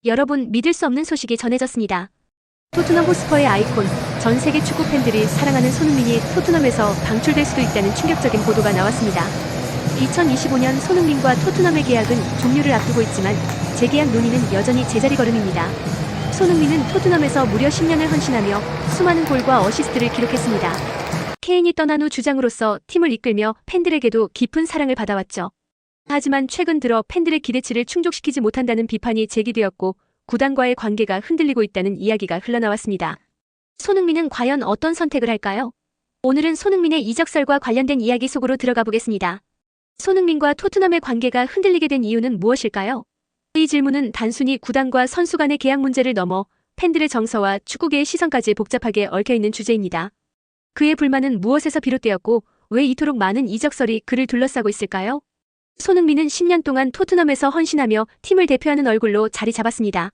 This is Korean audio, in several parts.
여러분, 믿을 수 없는 소식이 전해졌습니다. 토트넘 호스퍼의 아이콘, 전 세계 축구 팬들이 사랑하는 손흥민이 토트넘에서 방출될 수도 있다는 충격적인 보도가 나왔습니다. 2025년 손흥민과 토트넘의 계약은 종료를 앞두고 있지만 재계약 논의는 여전히 제자리 걸음입니다. 손흥민은 토트넘에서 무려 10년을 헌신하며 수많은 골과 어시스트를 기록했습니다. 케인이 떠난 후 주장으로서 팀을 이끌며 팬들에게도 깊은 사랑을 받아왔죠. 하지만 최근 들어 팬들의 기대치를 충족시키지 못한다는 비판이 제기되었고 구단과의 관계가 흔들리고 있다는 이야기가 흘러나왔습니다. 손흥민은 과연 어떤 선택을 할까요? 오늘은 손흥민의 이적설과 관련된 이야기 속으로 들어가 보겠습니다. 손흥민과 토트넘의 관계가 흔들리게 된 이유는 무엇일까요? 이 질문은 단순히 구단과 선수 간의 계약 문제를 넘어 팬들의 정서와 축구계의 시선까지 복잡하게 얽혀있는 주제입니다. 그의 불만은 무엇에서 비롯되었고 왜 이토록 많은 이적설이 그를 둘러싸고 있을까요? 손흥민은 10년 동안 토트넘에서 헌신하며 팀을 대표하는 얼굴로 자리 잡았습니다.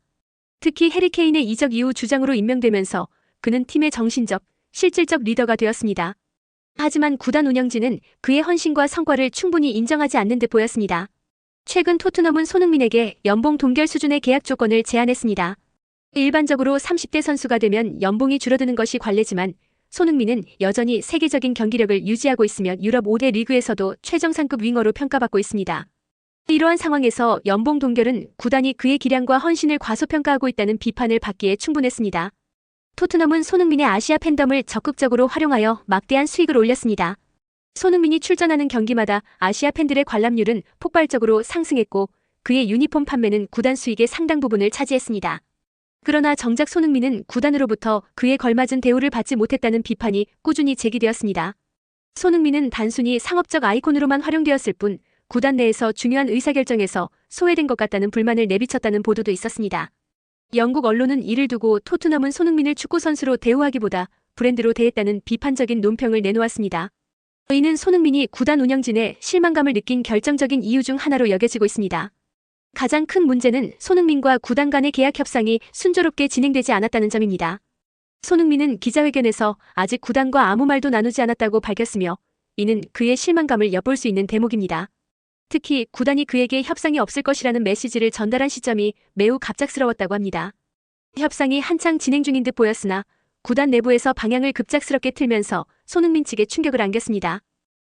특히 해리 케인의 이적 이후 주장으로 임명되면서 그는 팀의 정신적, 실질적 리더가 되었습니다. 하지만 구단 운영진은 그의 헌신과 성과를 충분히 인정하지 않는 듯 보였습니다. 최근 토트넘은 손흥민에게 연봉 동결 수준의 계약 조건을 제안했습니다. 일반적으로 30대 선수가 되면 연봉이 줄어드는 것이 관례지만 손흥민은 여전히 세계적인 경기력을 유지하고 있으며 유럽 5대 리그에서도 최정상급 윙어로 평가받고 있습니다. 이러한 상황에서 연봉 동결은 구단이 그의 기량과 헌신을 과소평가하고 있다는 비판을 받기에 충분했습니다. 토트넘은 손흥민의 아시아 팬덤을 적극적으로 활용하여 막대한 수익을 올렸습니다. 손흥민이 출전하는 경기마다 아시아 팬들의 관람률은 폭발적으로 상승했고 그의 유니폼 판매는 구단 수익의 상당 부분을 차지했습니다. 그러나 정작 손흥민은 구단으로부터 그에 걸맞은 대우를 받지 못했다는 비판이 꾸준히 제기되었습니다. 손흥민은 단순히 상업적 아이콘으로만 활용되었을 뿐 구단 내에서 중요한 의사결정에서 소외된 것 같다는 불만을 내비쳤다는 보도도 있었습니다. 영국 언론은 이를 두고 토트넘은 손흥민을 축구 선수로 대우하기보다 브랜드로 대했다는 비판적인 논평을 내놓았습니다. 이는 손흥민이 구단 운영진에 실망감을 느낀 결정적인 이유 중 하나로 여겨지고 있습니다. 가장 큰 문제는 손흥민과 구단 간의 계약 협상이 순조롭게 진행되지 않았다는 점입니다. 손흥민은 기자회견에서 아직 구단과 아무 말도 나누지 않았다고 밝혔으며 이는 그의 실망감을 엿볼 수 있는 대목입니다. 특히 구단이 그에게 협상이 없을 것이라는 메시지를 전달한 시점이 매우 갑작스러웠다고 합니다. 협상이 한창 진행 중인 듯 보였으나 구단 내부에서 방향을 급작스럽게 틀면서 손흥민 측에 충격을 안겼습니다.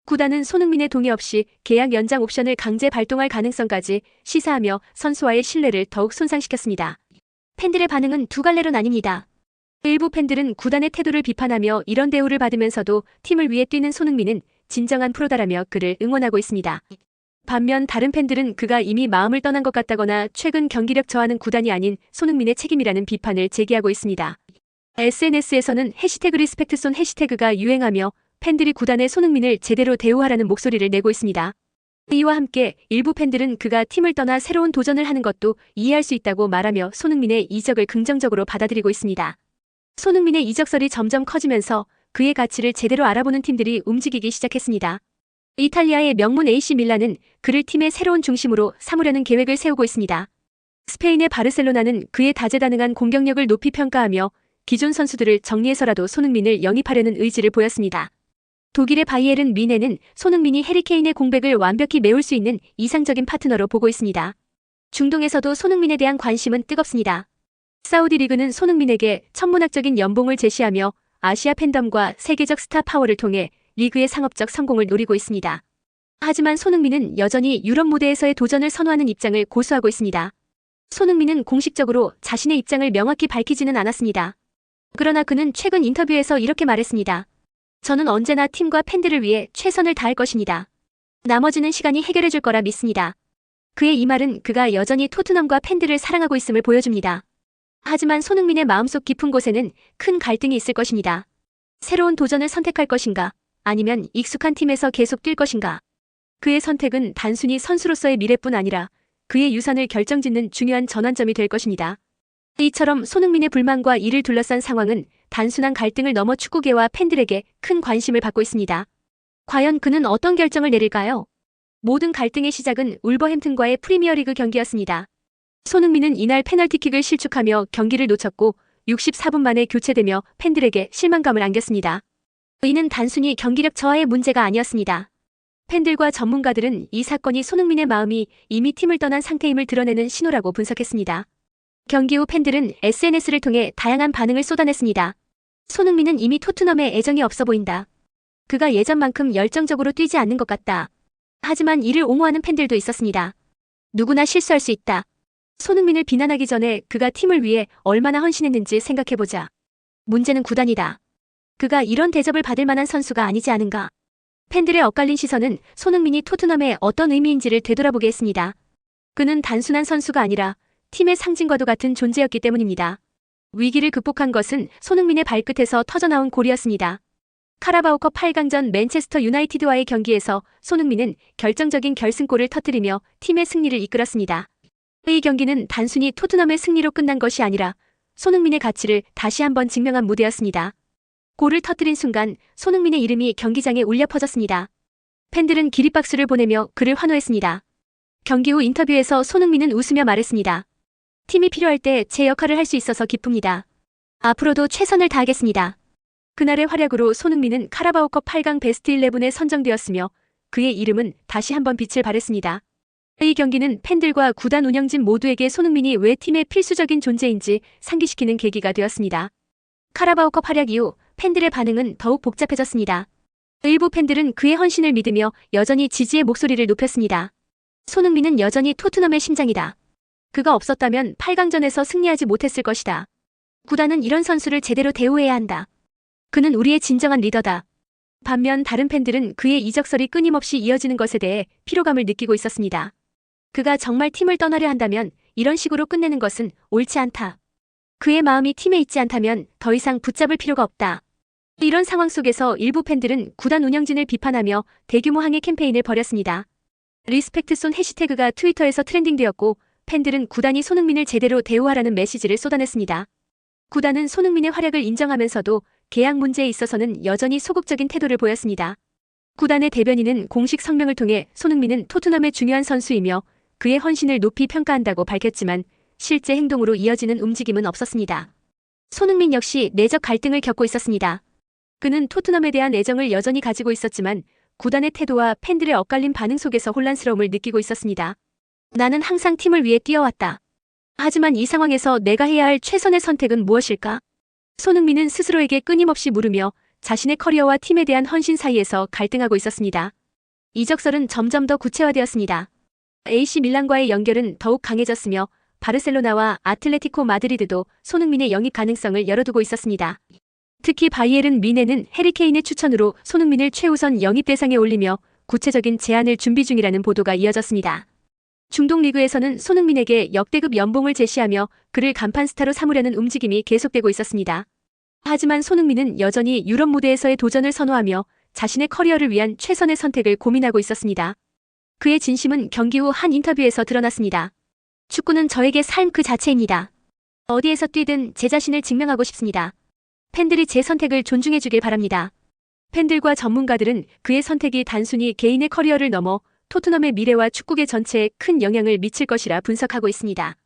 구단은 손흥민의 동의 없이 계약 연장 옵션을 강제 발동할 가능성까지 시사하며 선수와의 신뢰를 더욱 손상시켰습니다. 팬들의 반응은 두 갈래로 나뉩니다. 일부 팬들은 구단의 태도를 비판하며 이런 대우를 받으면서도 팀을 위해 뛰는 손흥민은 진정한 프로다라며 그를 응원하고 있습니다. 반면 다른 팬들은 그가 이미 마음을 떠난 것 같다거나 최근 경기력 저하는 구단이 아닌 손흥민의 책임이라는 비판을 제기하고 있습니다. SNS에서는 해시태그 리스펙트손 해시태그가 유행하며 팬들이 구단의 손흥민을 제대로 대우하라는 목소리를 내고 있습니다. 이와 함께 일부 팬들은 그가 팀을 떠나 새로운 도전을 하는 것도 이해할 수 있다고 말하며 손흥민의 이적을 긍정적으로 받아들이고 있습니다. 손흥민의 이적설이 점점 커지면서 그의 가치를 제대로 알아보는 팀들이 움직이기 시작했습니다. 이탈리아의 명문 AC 밀란은 그를 팀의 새로운 중심으로 삼으려는 계획을 세우고 있습니다. 스페인의 바르셀로나는 그의 다재다능한 공격력을 높이 평가하며 기존 선수들을 정리해서라도 손흥민을 영입하려는 의지를 보였습니다. 독일의 바이에른 뮌헨은 손흥민이 해리 케인의 공백을 완벽히 메울 수 있는 이상적인 파트너로 보고 있습니다. 중동에서도 손흥민에 대한 관심은 뜨겁습니다. 사우디 리그는 손흥민에게 천문학적인 연봉을 제시하며 아시아 팬덤과 세계적 스타 파워를 통해 리그의 상업적 성공을 노리고 있습니다. 하지만 손흥민은 여전히 유럽 무대에서의 도전을 선호하는 입장을 고수하고 있습니다. 손흥민은 공식적으로 자신의 입장을 명확히 밝히지는 않았습니다. 그러나 그는 최근 인터뷰에서 이렇게 말했습니다. 저는 언제나 팀과 팬들을 위해 최선을 다할 것입니다. 나머지는 시간이 해결해줄 거라 믿습니다. 그의 이 말은 그가 여전히 토트넘과 팬들을 사랑하고 있음을 보여줍니다. 하지만 손흥민의 마음속 깊은 곳에는 큰 갈등이 있을 것입니다. 새로운 도전을 선택할 것인가, 아니면 익숙한 팀에서 계속 뛸 것인가. 그의 선택은 단순히 선수로서의 미래뿐 아니라 그의 유산을 결정짓는 중요한 전환점이 될 것입니다. 이처럼 손흥민의 불만과 이를 둘러싼 상황은 단순한 갈등을 넘어 축구계와 팬들에게 큰 관심을 받고 있습니다. 과연 그는 어떤 결정을 내릴까요? 모든 갈등의 시작은 울버햄튼과의 프리미어리그 경기였습니다. 손흥민은 이날 페널티킥을 실축하며 경기를 놓쳤고 64분 만에 교체되며 팬들에게 실망감을 안겼습니다. 이는 단순히 경기력 저하의 문제가 아니었습니다. 팬들과 전문가들은 이 사건이 손흥민의 마음이 이미 팀을 떠난 상태임을 드러내는 신호라고 분석했습니다. 경기 후 팬들은 SNS를 통해 다양한 반응을 쏟아냈습니다. 손흥민은 이미 토트넘에 애정이 없어 보인다. 그가 예전만큼 열정적으로 뛰지 않는 것 같다. 하지만 이를 옹호하는 팬들도 있었습니다. 누구나 실수할 수 있다. 손흥민을 비난하기 전에 그가 팀을 위해 얼마나 헌신했는지 생각해보자. 문제는 구단이다. 그가 이런 대접을 받을 만한 선수가 아니지 않은가. 팬들의 엇갈린 시선은 손흥민이 토트넘에 어떤 의미인지를 되돌아보게 했습니다. 그는 단순한 선수가 아니라 팀의 상징과도 같은 존재였기 때문입니다. 위기를 극복한 것은 손흥민의 발끝에서 터져나온 골이었습니다. 카라바오컵 8강전 맨체스터 유나이티드와의 경기에서 손흥민은 결정적인 결승골을 터뜨리며 팀의 승리를 이끌었습니다. 이 경기는 단순히 토트넘의 승리로 끝난 것이 아니라 손흥민의 가치를 다시 한번 증명한 무대였습니다. 골을 터뜨린 순간 손흥민의 이름이 경기장에 울려 퍼졌습니다. 팬들은 기립박수를 보내며 그를 환호했습니다. 경기 후 인터뷰에서 손흥민은 웃으며 말했습니다. 팀이 필요할 때 제 역할을 할 수 있어서 기쁩니다. 앞으로도 최선을 다하겠습니다. 그날의 활약으로 손흥민은 카라바오컵 8강 베스트 11에 선정되었으며 그의 이름은 다시 한번 빛을 발했습니다. 이 경기는 팬들과 구단 운영진 모두에게 손흥민이 왜 팀의 필수적인 존재인지 상기시키는 계기가 되었습니다. 카라바오컵 활약 이후 팬들의 반응은 더욱 복잡해졌습니다. 일부 팬들은 그의 헌신을 믿으며 여전히 지지의 목소리를 높였습니다. 손흥민은 여전히 토트넘의 심장이다. 그가 없었다면 8강전에서 승리하지 못했을 것이다. 구단은 이런 선수를 제대로 대우해야 한다. 그는 우리의 진정한 리더다. 반면 다른 팬들은 그의 이적설이 끊임없이 이어지는 것에 대해 피로감을 느끼고 있었습니다. 그가 정말 팀을 떠나려 한다면 이런 식으로 끝내는 것은 옳지 않다. 그의 마음이 팀에 있지 않다면 더 이상 붙잡을 필요가 없다. 이런 상황 속에서 일부 팬들은 구단 운영진을 비판하며 대규모 항의 캠페인을 벌였습니다. 리스펙트손 해시태그가 트위터에서 트렌딩되었고 팬들은 구단이 손흥민을 제대로 대우하라는 메시지를 쏟아냈습니다. 구단은 손흥민의 활약을 인정하면서도 계약 문제에 있어서는 여전히 소극적인 태도를 보였습니다. 구단의 대변인은 공식 성명을 통해 손흥민은 토트넘의 중요한 선수이며 그의 헌신을 높이 평가한다고 밝혔지만 실제 행동으로 이어지는 움직임은 없었습니다. 손흥민 역시 내적 갈등을 겪고 있었습니다. 그는 토트넘에 대한 애정을 여전히 가지고 있었지만 구단의 태도와 팬들의 엇갈린 반응 속에서 혼란스러움을 느끼고 있었습니다. 나는 항상 팀을 위해 뛰어왔다. 하지만 이 상황에서 내가 해야 할 최선의 선택은 무엇일까? 손흥민은 스스로에게 끊임없이 물으며 자신의 커리어와 팀에 대한 헌신 사이에서 갈등하고 있었습니다. 이적설은 점점 더 구체화되었습니다. AC 밀란과의 연결은 더욱 강해졌으며 바르셀로나와 아틀레티코 마드리드도 손흥민의 영입 가능성을 열어두고 있었습니다. 특히 바이에른 뮌헨은 해리 케인의 추천으로 손흥민을 최우선 영입 대상에 올리며 구체적인 제안을 준비 중이라는 보도가 이어졌습니다. 중동 리그에서는 손흥민에게 역대급 연봉을 제시하며 그를 간판 스타로 삼으려는 움직임이 계속되고 있었습니다. 하지만 손흥민은 여전히 유럽 무대에서의 도전을 선호하며 자신의 커리어를 위한 최선의 선택을 고민하고 있었습니다. 그의 진심은 경기 후 한 인터뷰에서 드러났습니다. 축구는 저에게 삶 그 자체입니다. 어디에서 뛰든 제 자신을 증명하고 싶습니다. 팬들이 제 선택을 존중해주길 바랍니다. 팬들과 전문가들은 그의 선택이 단순히 개인의 커리어를 넘어 토트넘의 미래와 축구계 전체에 큰 영향을 미칠 것이라 분석하고 있습니다.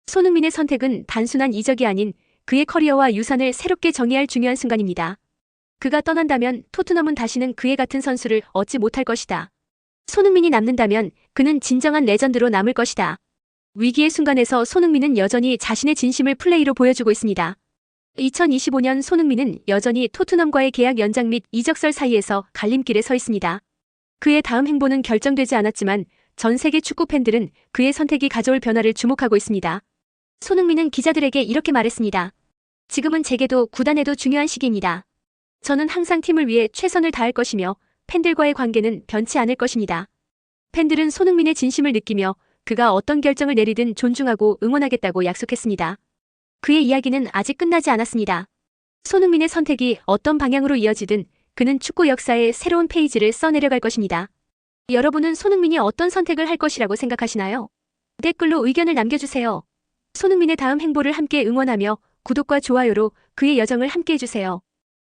손흥민의 선택은 단순한 이적이 아닌 그의 커리어와 유산을 새롭게 정의할 중요한 순간입니다. 그가 떠난다면 토트넘은 다시는 그의 같은 선수를 얻지 못할 것이다. 손흥민이 남는다면 그는 진정한 레전드로 남을 것이다. 위기의 순간에서 손흥민은 여전히 자신의 진심을 플레이로 보여주고 있습니다. 2025년 손흥민은 여전히 토트넘과의 계약 연장 및 이적설 사이에서 갈림길에 서 있습니다. 그의 다음 행보는 결정되지 않았지만 전 세계 축구 팬들은 그의 선택이 가져올 변화를 주목하고 있습니다. 손흥민은 기자들에게 이렇게 말했습니다. 지금은 제게도 구단에도 중요한 시기입니다. 저는 항상 팀을 위해 최선을 다할 것이며 팬들과의 관계는 변치 않을 것입니다. 팬들은 손흥민의 진심을 느끼며 그가 어떤 결정을 내리든 존중하고 응원하겠다고 약속했습니다. 그의 이야기는 아직 끝나지 않았습니다. 손흥민의 선택이 어떤 방향으로 이어지든 그는 축구 역사에 새로운 페이지를 써내려갈 것입니다. 여러분은 손흥민이 어떤 선택을 할 것이라고 생각하시나요? 댓글로 의견을 남겨주세요. 손흥민의 다음 행보를 함께 응원하며 구독과 좋아요로 그의 여정을 함께 해주세요.